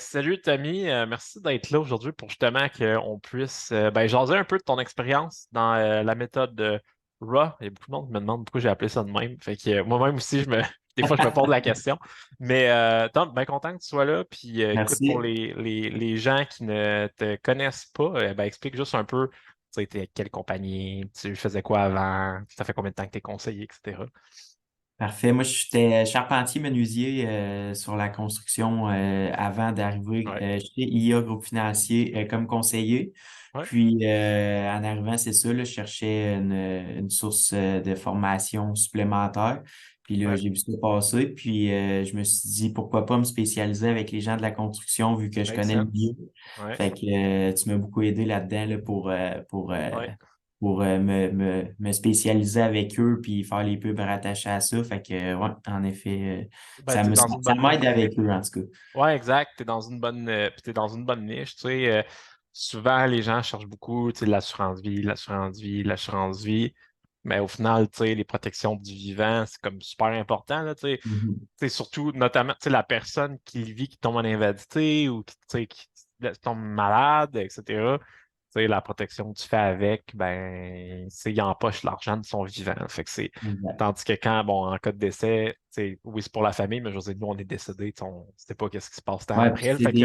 Salut Tommy, merci d'être là aujourd'hui pour justement qu'on puisse jaser un peu de ton expérience dans la méthode RAW. Il y a beaucoup de monde qui me demande pourquoi j'ai appelé ça de même. Fait que moi-même aussi, des fois, je me pose la question. Mais Tom, bien content que tu sois là. Puis écoute, pour Merci. les gens qui ne te connaissent pas, explique juste un peu, tu sais, t'es quelle compagnie, tu faisais quoi avant, ça fait combien de temps que tu es conseiller, etc. Parfait. Moi, j'étais charpentier menuisier sur la construction avant d'arriver Ouais. chez IA Groupe Financier comme conseiller. Ouais. Puis, en arrivant, c'est ça, là, je cherchais une source de formation supplémentaire. Puis là, Ouais. j'ai vu ça passer. Puis, je me suis dit, pourquoi pas me spécialiser avec les gens de la construction vu que je Make connais le sense. milieu. Ouais. Fait que tu m'as beaucoup aidé là-dedans là, Ouais. pour me spécialiser avec eux puis faire les pubs rattachés à ça. Fait que, ouais, en effet, Ben, t'es dans une ça bonne. m'aide avec eux, en tout cas. Ouais, exact. T'es dans une bonne, puis t'es dans une bonne niche. Tu sais, souvent, les gens cherchent beaucoup, tu sais, l'assurance vie, l'assurance vie, l'assurance vie. Mais au final, tu sais, les protections du vivant, c'est comme super important, là, tu sais. Mhm. Tu sais, surtout, notamment, tu sais, la personne qui le vit, qui tombe en invalidité ou qui, tu sais, qui tombe malade, etc. Tu sais, la protection que tu fais avec, ben, c'est, il empoche l'argent de son vivant. Fait que c'est, Exact. tandis que quand, bon, en cas de décès, tu sais, oui, c'est pour la famille, mais je veux dire, nous, on est décédés, tu sais, on ne sait pas qu'est-ce qui se passe tant Ouais, puis après. Fait que,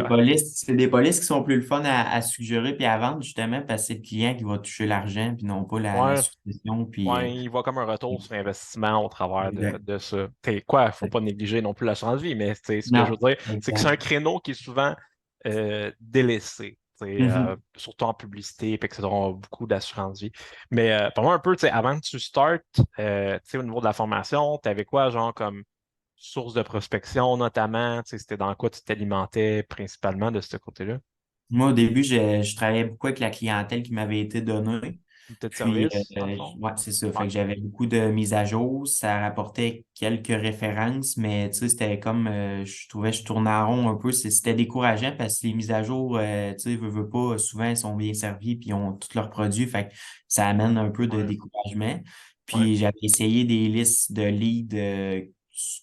c'est des polices qui sont plus le fun à suggérer puis à vendre, justement, parce que c'est le client qui va toucher l'argent, puis non pas la ouais, succession, puis ouais, il voit comme un retour sur investissement au travers exact. de ça. Tu sais, quoi, faut pas négliger non plus l'assurance vie, mais tu sais, ce que je veux Non, dire, c'est que c'est un exact. créneau qui est souvent délaissé. Tu sais, Mhm. surtout en publicité, puis que ça aura beaucoup d'assurance vie. Mais parle-moi un peu, tu sais, avant que tu startes, tu sais, au niveau de la formation, tu avais quoi, genre, comme source de prospection notamment? Tu sais, c'était dans quoi tu t'alimentais principalement de ce côté-là? Moi, au début, je travaillais beaucoup avec la clientèle qui m'avait été donnée. Unité de Puis, service, dans le fond? ouais, c'est ça. Ouais. Fait que j'avais beaucoup de mises à jour. Ça rapportait quelques références, mais tu sais, c'était comme, je trouvais, je tournais en rond un peu. C'était décourageant parce que les mises à jour, tu sais, veux pas, souvent, ils sont bien servis puis ils ont tous leurs produits. Fait que ça amène un peu de Ouais. découragement. Ouais. Puis, j'avais essayé des listes de leads,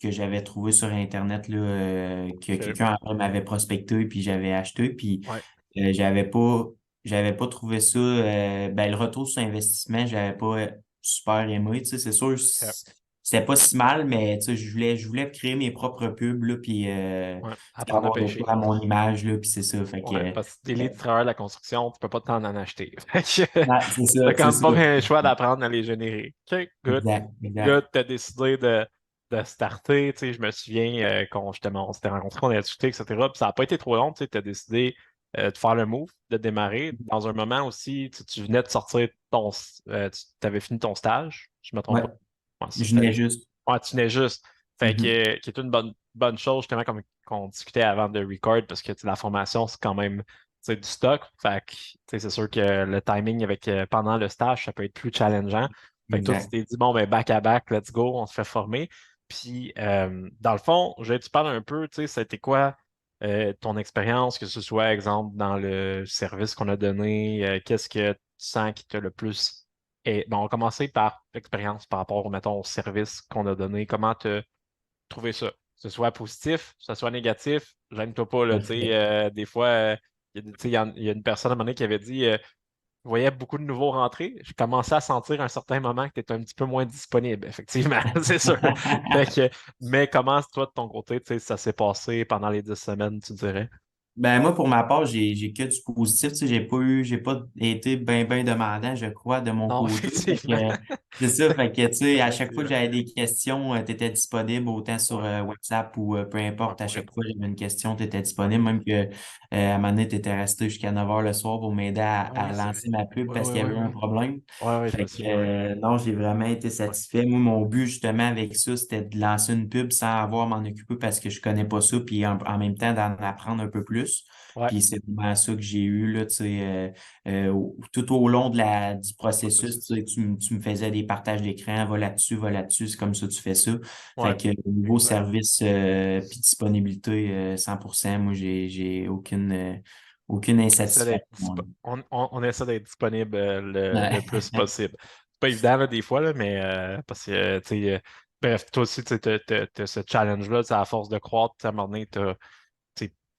que j'avais trouvé sur Internet, là, que OK. quelqu'un après m'avait prospecté puis j'avais acheté. Puis, Ouais. euh, j'avais pas, j'avais pas trouvé ça, ben, le retour sur investissement, j'avais pas super aimé, tu sais, c'est sûr, OK. c'était pas si mal, mais tu sais, je voulais créer mes propres pubs, là, puis Ouais. tu sais, Apprendre à avoir de pêcher. quoi à mon image, là, puis c'est ça, fait que, Ouais, parce que des livres de travail de la construction, tu peux pas t'en en acheter. Fait que ouais, c'est t'as ça, quand c'est même ça. pas bien le choix d'apprendre à les générer. OK, good. Exact, exact. Good, t'as décidé de starter. Tu sais, je me souviens quand justement on s'était rencontrés, on a discuté, etc. Puis ça n'a pas été trop long, tu sais, t'as décidé de faire le move, de démarrer. Dans un moment aussi, tu venais de sortir tu avais fini ton stage, je me trompe Ouais, pas. Ouais, ça, je n'ai juste. ouais, tu n'es juste. Fait que, Mhm. qui est une bonne chose, justement, comme qu'on discutait avant de record, parce que tu sais, la formation, c'est quand même tu sais, du stock. Fait que, tu sais, c'est sûr que le timing avec pendant le stage, ça peut être plus challengeant. Fait que toi, tu Exact. t'es dit, bon, ben, back à back, let's go, on se fait former. Puis, dans le fond, je vais te parler un peu, tu sais, c'était quoi ton expérience, que ce soit, exemple, dans le service qu'on a donné, qu'est-ce que tu sens qui t'a le plus et bon, on va commencer par l'expérience par rapport, mettons, au service qu'on a donné. Comment tu as trouvé ça? Que ce soit positif, que ce soit négatif, gêne-toi pas, là, tu sais, Parfait. des fois, tu sais, il y a une personne à un moment donné qui avait dit, je voyais beaucoup de nouveaux rentrés. Je commençais à sentir à un certain moment que tu étais un petit peu moins disponible, effectivement, c'est sûr. Fait que, mais comment, toi, de ton côté, tu sais, ça s'est passé pendant les 10 semaines, tu dirais? Ben moi, pour ma part, j'ai que du positif. Tu sais, j'ai pas été ben demandant, je crois, de mon Non, côté. Fait effectivement. que, c'est ça. Fait que, tu sais, à chaque fois que Effectivement. j'avais des questions, tu étais disponible, autant sur Ouais, WhatsApp ou peu ouais, importe. À chaque courriel. fois que j'avais une question, tu étais Ouais, disponible. Même que, à un moment donné, tu étais resté jusqu'à 9 heures le soir pour m'aider ouais, à c'est vrai. lancer ma pub Ouais, parce ouais, qu'il y ouais, avait eu un ouais. problème. Ouais, ouais, je me Fait que, souviens, ouais. non, j'ai vraiment été Ouais, satisfait. Moi, mon but, justement, avec ça, c'était de lancer une pub sans avoir à m'en occuper parce que je connais pas ça, puis en même temps, d'en apprendre un peu plus. ouais, Puis c'est vraiment ça que j'ai eu là, tu sais, tout au long du processus, tu processus. sais, tu me faisais des partages d'écran, va là-dessus, c'est comme ça que tu fais ça. Ouais, Fait que niveau exact. service puis disponibilité, 100%, moi j'ai aucune On essaie d'être insatisfaction. on essaie d'être disponible le Ouais. plus possible. C'est pas évident là, des fois, là, mais parce que, tu sais, bref, toi aussi, tu as ce challenge-là, tu sais, à force de croître, tu sais, à un moment donné,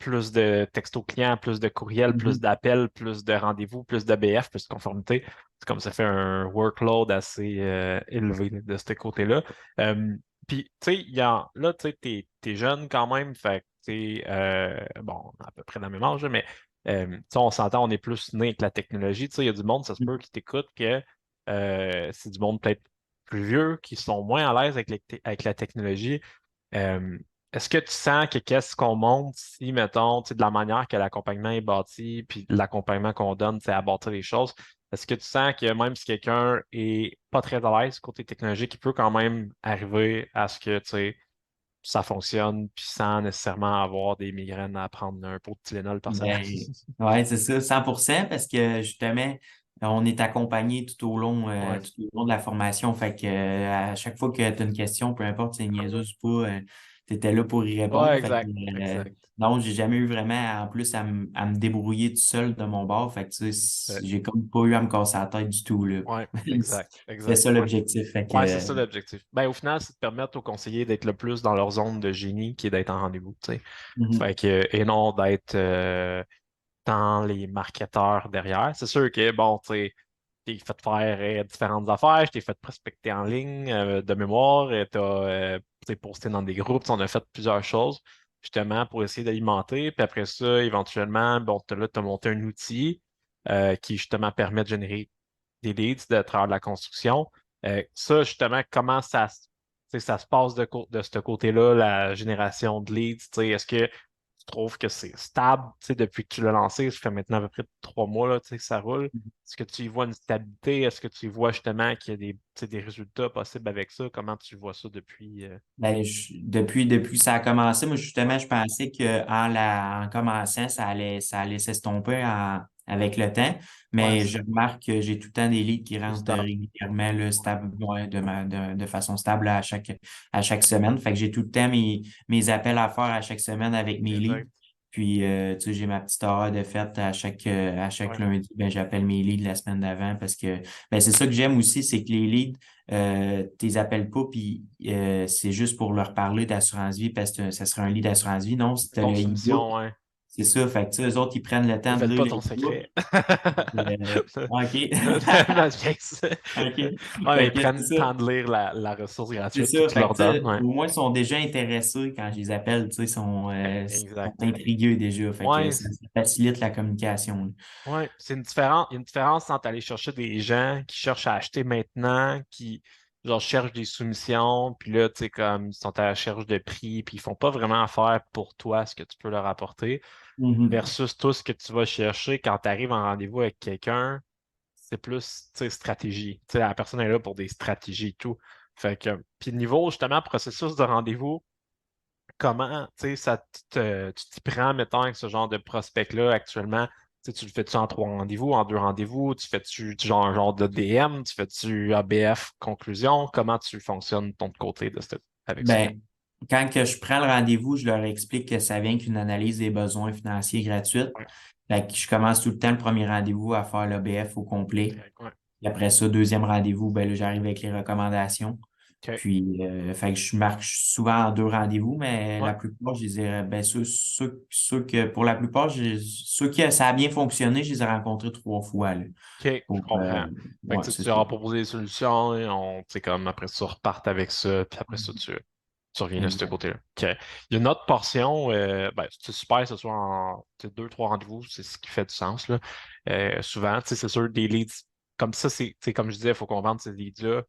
plus de textos clients, plus de courriels, plus Mhm. d'appels, plus de rendez-vous, plus d'ABF, plus de conformité. C'est comme ça fait un workload assez élevé de ce côté-là. Euh, Puis, tu sais, là, tu sais, t'es jeune quand même, fait que, tu sais, bon, à peu près dans le même âge, là, mais, tu sais, on s'entend, on est plus né avec la technologie. Tu sais, il y a du monde, ça se peut, qui t'écoute, que c'est du monde peut-être plus vieux, qui sont moins à l'aise avec, avec la technologie. Euh, Est-ce que tu sens que qu'est-ce qu'on montre si, mettons, tu sais, de la manière que l'accompagnement est bâti, puis de l'accompagnement qu'on donne, c'est à bâtir les choses, est-ce que tu sens que même si quelqu'un est pas très à l'aise côté technologique, il peut quand même arriver à ce que, tu sais, ça fonctionne, puis sans nécessairement avoir des migraines à prendre un pot de Tylenol par semaine? Ben, ouais, c'est ça, 100% parce que justement, on est accompagné Ouais. tout au long de la formation. Fait que, à chaque fois que tu as une question, peu importe si c'est niaiseuse ou pas, tu étais là pour y Ouais, répondre. Fait que, exact, exact. non, j'ai jamais eu vraiment, en plus, à me débrouiller tout seul de mon bord. Fait que, tu sais, j'ai comme pas eu à me casser la tête du tout, là. Ouais, exact, C'était exact. ça l'objectif. Fait que, Ouais, c'est ça l'objectif. Ben, au final, c'est de permettre aux conseillers d'être le plus dans leur zone de génie qui est d'être en rendez-vous, tu sais. mhm, Fait que, et non d'être dans les marketeurs derrière. C'est sûr que, bon, tu sais, t'es fait faire différentes affaires, je t'ai fait prospecter en ligne de mémoire, t'as tu sais, posté dans des groupes, tu sais, on a fait plusieurs choses justement pour essayer d'alimenter. Puis après ça, éventuellement, bon, là, tu as monté un outil qui justement permet de générer des leads de travers de la construction. Ça, justement, comment tu sais, ça se passe de ce côté-là, la génération de leads? Tu sais, est-ce que tu trouves que c'est stable, tu sais, depuis que tu l'as lancé? Ça fait maintenant à peu près 3 mois là, tu sais, que ça roule. Est-ce que tu y vois une stabilité? Est-ce que tu y vois justement qu'il y a des, tu sais, des résultats possibles avec ça? Comment tu vois ça depuis? Ben, depuis que ça a commencé, moi, Ouais. justement, je pensais en commençant, ça allait s'estomper avec le temps. Ouais, Mais je remarque que j'ai tout le temps des leads qui plus rentrent stable. régulièrement, là, stable, ouais, de façon stable à chaque semaine. Fait que j'ai tout le temps mes appels à faire à chaque semaine avec mes leads. Exact. Puis, tu sais, j'ai ma petite heure de fête à chaque Ouais. lundi. Ben, j'appelle mes leads la semaine d'avant parce que, ben, c'est ça que j'aime aussi, c'est que les leads, t'es appelles pas, puis c'est juste pour leur parler d'assurance vie parce que ça serait un lit d'assurance vie. Non, si C'est t'as ton le e-book, soumission, ouais. c'est ça. Fait que, tu sais, eux autres, ils prennent le temps de Révèle lire pas le ton e-book. secret. OK. OK. Ouais, mais Fait ils que prennent c'est le ça. temps de lire la ressource C'est gratuite que ça. tu Fait que, leur tu donnes. sais, Ouais. au moins, ils sont déjà intéressés quand je les appelle. Tu sais, sont Exact. intrigués déjà. Fait que Ouais, ça facilite la communication, là. ouais. C'est il y a une différence entre aller chercher des gens qui cherchent à acheter maintenant, qui genre cherchent des soumissions, puis là, tu sais, comme ils sont à la recherche de prix, puis ils font pas vraiment affaire pour toi ce que tu peux leur apporter, Mhm. versus tout ce que tu vas chercher quand tu arrives en rendez-vous avec quelqu'un, c'est plus, tu sais, stratégie. Tu sais, la personne est là pour des stratégies et tout. Fait que, puis niveau, justement, processus de rendez-vous, comment, tu sais, tu t'y prends, mettons, avec ce genre de prospect-là actuellement? Tu sais, tu le fais-tu en 3 rendez-vous, en 2 rendez-vous? Tu fais-tu genre un genre de DM? Tu fais-tu ABF conclusion? Comment tu fonctionnes de ton côté avec ça? Ben, quand que je prends le rendez-vous, je leur explique que ça vient qu'une analyse des besoins financiers gratuite. Ouais, Fait que je commence tout le temps le premier rendez-vous à faire l'ABF au complet. ok, ouais, Puis après ça, deuxième rendez-vous, ben là, j'arrive avec les recommandations. ok, Puis, fait que je marche souvent en 2 rendez-vous, mais ouais, la plupart, je les ai, ben, ceux que, pour la plupart, ceux qui, ça a bien fonctionné, je les ai rencontrés 3 fois, là. ok, je Pour, comprends. Fait que ouais, tu sais, c'est tu ça. leur as proposé des solutions, et tu sais, comme après ça, tu repartes avec ça, puis après ça, tu reviens de ce Exact. côté-là. OK. Il y a une autre portion, ben, c'est super que ce soit en tu sais, 2, 3 rendez-vous, c'est ce qui fait du sens, là. Souvent, tu sais, c'est sûr, des leads comme ça, tu sais, comme je disais, il faut qu'on vende ces leads-là.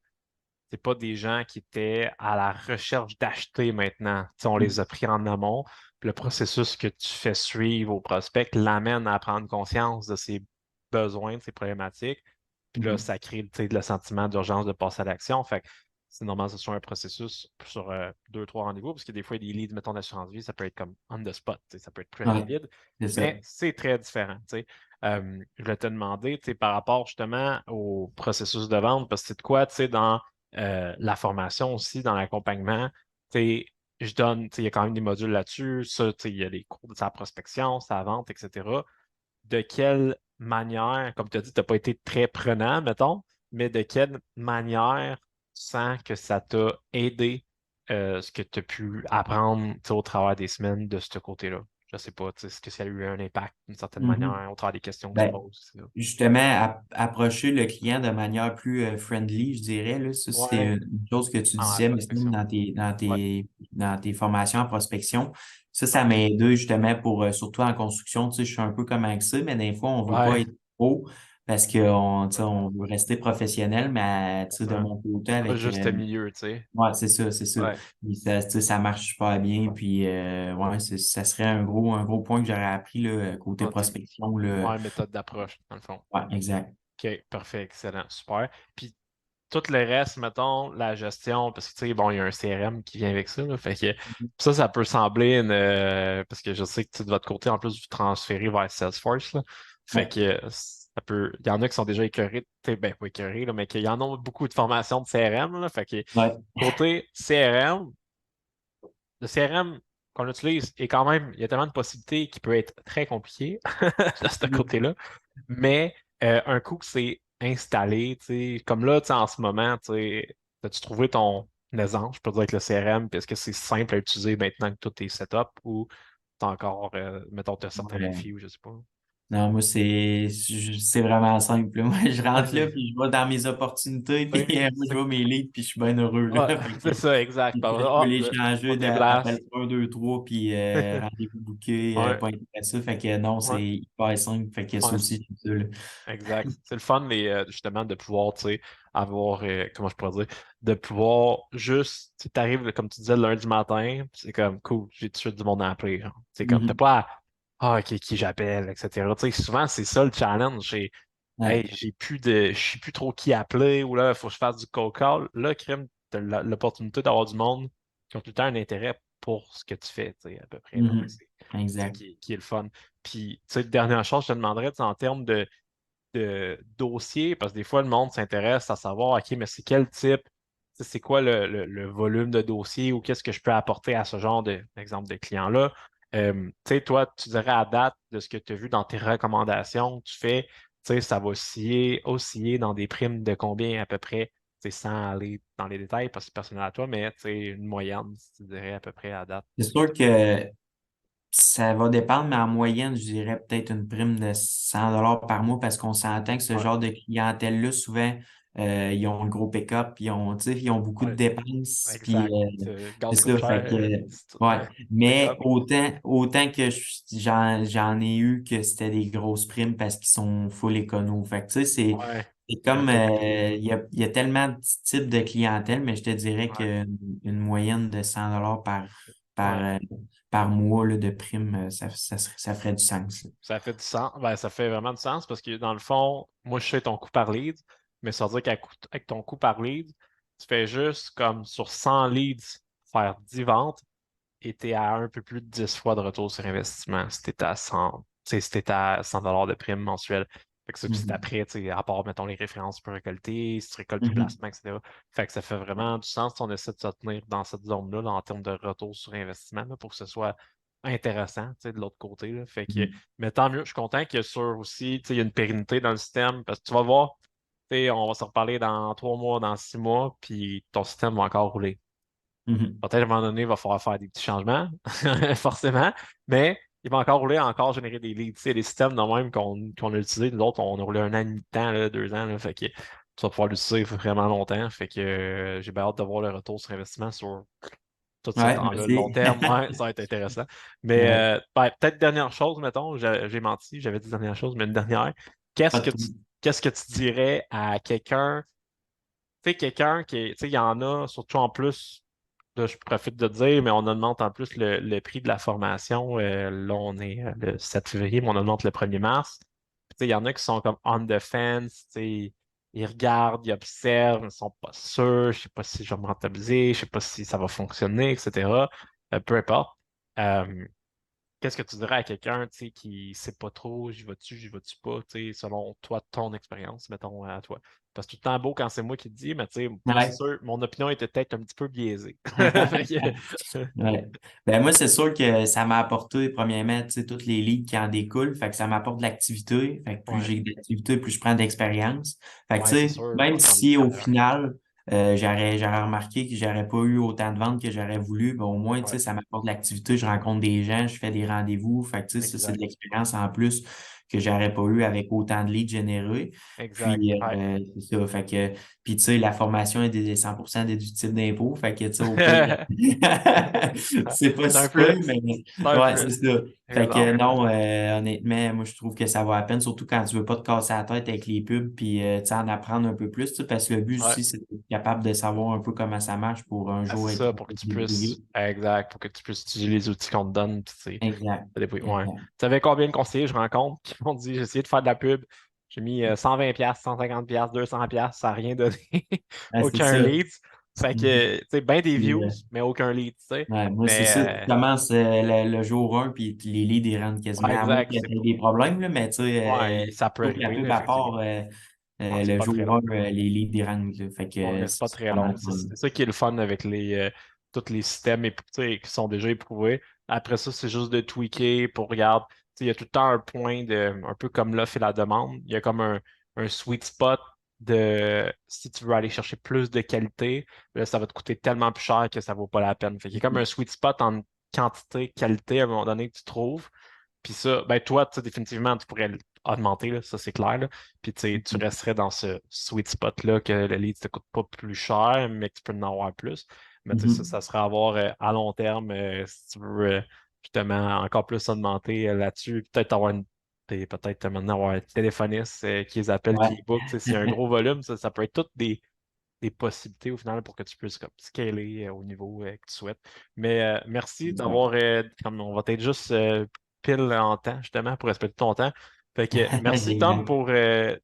C'est pas des gens qui étaient à la recherche d'acheter maintenant. Tu sais, on les a pris en amont. Puis le processus que tu fais suivre au prospect l'amène à prendre conscience de ses besoins, de ses problématiques. Puis là, Mhm. ça crée, tu sais, le sentiment d'urgence de passer à l'action. Fait que c'est normal que ce soit un processus sur 2, 3 rendez-vous, parce que des fois, des leads, mettons, d'assurance vie, ça peut être comme on the spot, tu sais, ça peut être plus Ouais, rapide, c'est ça. mais c'est très différent. Tu sais. Je vais te demander, tu sais, par rapport justement au processus de vente, parce que c'est de quoi, tu sais, dans la formation aussi, dans l'accompagnement, tu sais, je donne, tu sais, il y a quand même des modules là-dessus, ça, tu sais, il y a les cours de sa prospection, sa vente, etc. De quelle manière, comme tu as dit, tu n'as pas été très prenant, mettons, mais de quelle manière tu sens que ça t'a aidé ce que tu as pu apprendre tu sais, au travers des semaines de ce côté-là? Je sais pas, tu sais, est-ce que ça a eu un impact d'une certaine Mhm. manière au travers des questions que tu Ben, poses? C'est ça. justement, approcher le client de manière plus friendly, je dirais, là, ça, c'est Ouais, une chose que tu en disais, mais sinon, prospection. Ouais, dans tes formations en prospection. ouais, Ça m'a aidé justement pour, surtout en construction, tu sais, je suis un peu comme avec ça, mais des fois, on veut pas ouais, être trop parce qu'on, tu sais, exactement. on veut rester professionnel, mais, tu sais, de Exactement. mon côté, Pas avec, juste milieu, tu sais. ouais, c'est ça, c'est ça. Ouais, Puis ça, tu sais, ça marche super bien, puis, ouais, ça serait un gros point que j'aurais appris, là, côté en prospection, là. ouais, méthode d'approche, dans le fond. Ouais, exact. OK, parfait, excellent, super. Puis tout le reste, mettons, la gestion, parce que tu sais, bon, il y a un CRM qui vient avec ça, là, fait que ça peut sembler parce que je sais que tu sais, de votre côté, en plus, vous transférez vers Salesforce, là. Fait Ouais, que ça peut. Il y en a qui sont déjà écœurés, tu sais, ben pas écœurés, là, mais qu'il y en a beaucoup de formations de CRM, là. Fait que ouais. côté CRM, le CRM qu'on utilise est quand même, il y a tellement de possibilités qui peut être très compliqué de ce Mhm. côté-là. Mais un coup que c'est installé, tu sais, comme là, tu sais, en ce moment, tu sais, as-tu trouvé ton aisance, je peux dire, avec le CRM, puis est-ce que c'est simple à utiliser maintenant que tout est setup ou t'as encore, mettons, t'as certains Ouais. défis ou je sais pas. Non, moi, c'est vraiment simple, là. Moi, je rentre là, Ouais. puis je vais dans mes opportunités, puis Ouais, moi, je vois mes leads, puis je suis bien heureux, là. ouais, Fait que, c'est ça, exact. puis je peux Ah, les on changer te déplace. d'appel 1, 2, 3, puis rendez-vous booké, Ouais, pas intéressé. Fait que non, ouais, c'est hyper simple. Fait que ça ouais. aussi, c'est ça, là. Exact. C'est le fun, justement, de pouvoir, tu sais, avoir, comment je pourrais dire, de pouvoir juste, tu arrives, comme tu disais, le lundi matin, puis c'est comme, cool, j'ai tout de suite du monde à appeler, genre. C'est comme, t'as Mhm. pas à, ah, qui j'appelle, etc. Tu sais, souvent, c'est ça le challenge. C'est, Ouais. hey, je sais plus trop qui appeler, ou là, il faut que je fasse du cold call. Là, crime, t'as l'opportunité d'avoir du monde qui ont tout le temps un intérêt pour ce que tu fais, tu sais, à peu près, là. Fait que Mhm. c'est ça Exact. qui est le fun. Puis, tu sais, dernière chose, je te demanderais, tu sais, en termes de dossier, parce que des fois, le monde s'intéresse à savoir, OK, mais c'est quel type, c'est quoi le volume de dossier ou qu'est-ce que je peux apporter à ce genre d'exemple de client-là. Tu sais, toi, tu dirais à date de ce que tu as vu dans tes recommandations, tu fais, tu sais, ça va osciller dans des primes de combien à peu près, tu sais, sans aller dans les détails parce que c'est personnel à toi, mais tu sais, une moyenne, tu dirais à peu près à date. C'est sûr que ça va dépendre, mais en moyenne, je dirais peut-être une prime de 100 $ par mois parce qu'on s'entend que ce Ouais, genre de clientèle-là, souvent, ils ont un gros pick-up, tu sais, ils ont beaucoup de ouais, dépenses, puis exact. c'est Gaz coûte ça, fait que, cher, ouais. ouais, Mais pick-up. autant que j'en ai eu que c'était des grosses primes parce qu'ils sont full écono. Fait que, tu sais, Ouais, c'est il y a un comme, peu de tout. il y a tellement de types de clientèle, mais je te dirais Ouais, qu'une moyenne de 100 $ par, ouais. par mois là, de primes, ça ferait du sens, là. Ça fait du sens. Ben, ça fait vraiment du sens parce que dans le fond, moi, je sais ton coût par lead, mais ça veut dire qu'avec ton coût par lead, tu fais juste comme sur 100 leads, faire 10 ventes et tu es à un peu plus de 10 fois de retour sur investissement si tu à 100, tu sais, si t'es à 100 de prime mensuelle. Fait que ça, puis c'est Mhm. après, tu sais, à part, mettons, les références que tu peux récolter, si tu récoltes tes Mhm. placements, etc. Fait que ça fait vraiment du sens si on essaie de se tenir dans cette zone-là, là, en termes de retour sur investissement, là, pour que ce soit intéressant, tu sais, de l'autre côté, là. Fait que, Mhm. mais tant mieux, je suis content que sur aussi, tu sais, il y a une pérennité dans le système, parce que tu vas voir, tu sais, on va se reparler dans 3 mois, dans 6 mois, puis ton système va encore rouler. Mhm. Peut-être à un moment donné, il va falloir faire des petits changements, forcément, mais il va encore rouler, encore générer des leads. Tu sais, les systèmes de même qu'on a utilisés, nous autres, on a roulé 1 an et demi de temps, là, 2 ans, là, fait que tu vas pouvoir l'utiliser vraiment longtemps. Fait que j'ai bien hâte de voir le retour sur investissement sur tout ce Ouais, temps-là. Long merci. terme, ouais, ça va être intéressant. Mais Ouais, ben, peut-être dernière chose, mettons, j'ai menti, j'avais dit dernière chose, mais une dernière. pas Qu'est-ce de que tu, qu'est-ce que tu dirais à quelqu'un, tu sais, quelqu'un qui, tu sais, il y en a, surtout en plus. Là, je profite de dire, mais on augmente en plus le prix de la formation. Là, on est le 7 février, mais on augmente le 1er mars. Puis, tu sais, il y en a qui sont comme on the fence, tu sais, ils regardent, ils observent, ils ne sont pas sûrs, je ne sais pas si je vais me rentabiliser, je ne sais pas si ça va fonctionner, etc. Peu importe. Euh, Qu'est-ce que tu dirais à quelqu'un, tu sais, qui ne sait pas trop, j'y vais-tu pas, tu sais, selon toi, ton expérience, mettons, à toi. Parce que tout le temps beau quand c'est moi qui te dis, mais tu sais, moi, c'est ouais. sûr, mon opinion était peut-être un petit peu biaisée. Fait que- Ouais. Ben moi, c'est sûr que ça m'a apporté, premièrement, tu sais, toutes les ligues qui en découlent. Fait que ça m'apporte de l'activité. Fait que plus Ouais, j'ai d'activité, plus je prends d'expérience. Fait que, tu ouais, c'est sais, sûr, même en termes de si au carrière. final, j'aurais remarqué que j'aurais pas eu autant de ventes que j'aurais voulu. Ben, au moins, tu Ouais, sais, ça m'apporte de l'activité, je rencontre des gens, je fais des rendez-vous. Fait que, tu sais, ça, c'est de exact. l'expérience en plus que j'aurais pas eu avec autant de leads générés. Exact. Puis, Ouais. c'est ça. Fait que, puis, tu sais, la formation est des 100% déductible d'impôt. Fait que, tu sais, au pire, c'est pas C'est un si peu, plus. mais C'est un ouais, c'est plus. ça. Fait que, Exemple. non, honnêtement, moi, je trouve que ça vaut la peine, surtout quand tu veux pas te casser la tête avec les pubs, puis, tu sais, en apprendre un peu plus, tu sais, parce que le but Ouais. aussi, c'est d'être capable de savoir un peu comment ça marche pour un Ah, jour c'est être ça, pour que capable tu de se débrouiller. puisses. Exact, pour que tu puisses utiliser les outils qu'on te donne. Puis, tu sais, Exact. te débrouiller. Ouais. Exact. Tu savais combien de conseillers je rencontre qui m'ont dit j'ai essayé de faire de la pub, j'ai mis 120$, 150$, 200$, ça n'a rien donné. Ah, c'est Aucun ça. lead. Fait Mhm. que, tu sais, bien des Puis, views, mais aucun lead, tu sais. ouais, moi, c'est ça. Tu Mais, commences le jour 1, puis les leads, ils rentrent ouais, quasiment, à moins exact. qu'il y C'est ait pas. des problèmes, là, mais tu sais, Ouais, ça peut sauf la arriver, là, pub à effectivement. part, Ouais, c'est le pas très jour 1, long. les leads, ils rentrent, là. Fait Ouais, que c'est pas c'est très pas mal long. C'est fun. c'est ça qui est le fun avec tous les systèmes tu sais, qui sont déjà éprouvés. Après ça, c'est juste de tweaker pour regarder. Tu sais, il y a tout le temps un point un peu comme l'offre et la demande. Il y a comme un sweet spot de si tu veux aller chercher plus de qualité, là, ça va te coûter tellement plus cher que ça vaut pas la peine. Fait qu'il y a comme un sweet spot en quantité, qualité à un moment donné que tu trouves. Puis ça, ben toi, tu sais, définitivement, tu pourrais augmenter, là, ça c'est clair. Là. Puis tu sais, tu Mhm. resterais dans ce sweet spot-là que le lead ne te coûte pas plus cher, mais que tu peux en avoir plus. Mais tu sais, ça Mhm. serait à voir à long terme si tu veux justement encore plus augmenter là-dessus. Peut-être avoir peut-être maintenant avoir un téléphoniste qui les appelle, qui Ouais. les book. Tu sais, s'il y a un gros volume, ça peut être toutes des possibilités au final pour que tu puisses comme, scaler au niveau que tu souhaites. Mais merci Exact. d'avoir, comme on va être juste pile en temps, justement, pour respecter ton temps. Fait que merci, Tom, Génial. pour ben,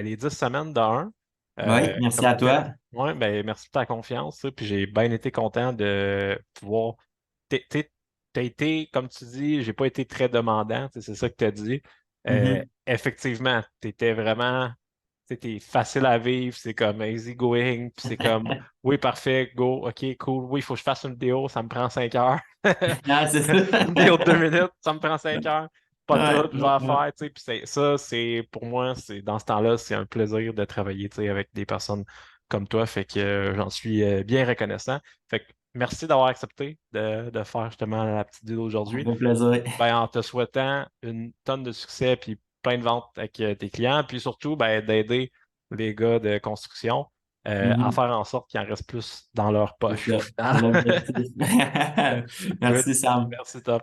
les 10 semaines de un. Oui, merci Comme à toi. ouais, ben, merci pour ta confiance. Ça, puis j'ai bien été content de pouvoir. T'as été, comme tu dis, j'ai pas été très demandant, tu sais, c'est ça que tu as dit. Mhm. Effectivement, tu étais vraiment t'es facile à vivre, c'est comme easy going, puis c'est comme oui, parfait, go, ok, cool, oui, il faut que je fasse une vidéo, ça me prend 5 heures. Ah, c'est ça. Une vidéo de 2 minutes, ça me prend 5 heures. Pas Ouais, tout, je vais ouais, en ouais. faire, tu sais, puis ça, c'est pour moi, c'est dans ce temps-là, c'est un plaisir de travailler, tu sais, avec des personnes comme toi, fait que j'en suis bien reconnaissant. Fait que merci d'avoir accepté de faire justement la petite vidéo Ça aujourd'hui fait plaisir. ben, en te souhaitant une tonne de succès puis plein de ventes avec tes clients, puis surtout ben, d'aider les gars de construction à Mhm. faire en sorte qu'il en reste plus dans leur C'est poche au ça. C'est final. l'objectif. Good. Merci, Sam. Merci, Top.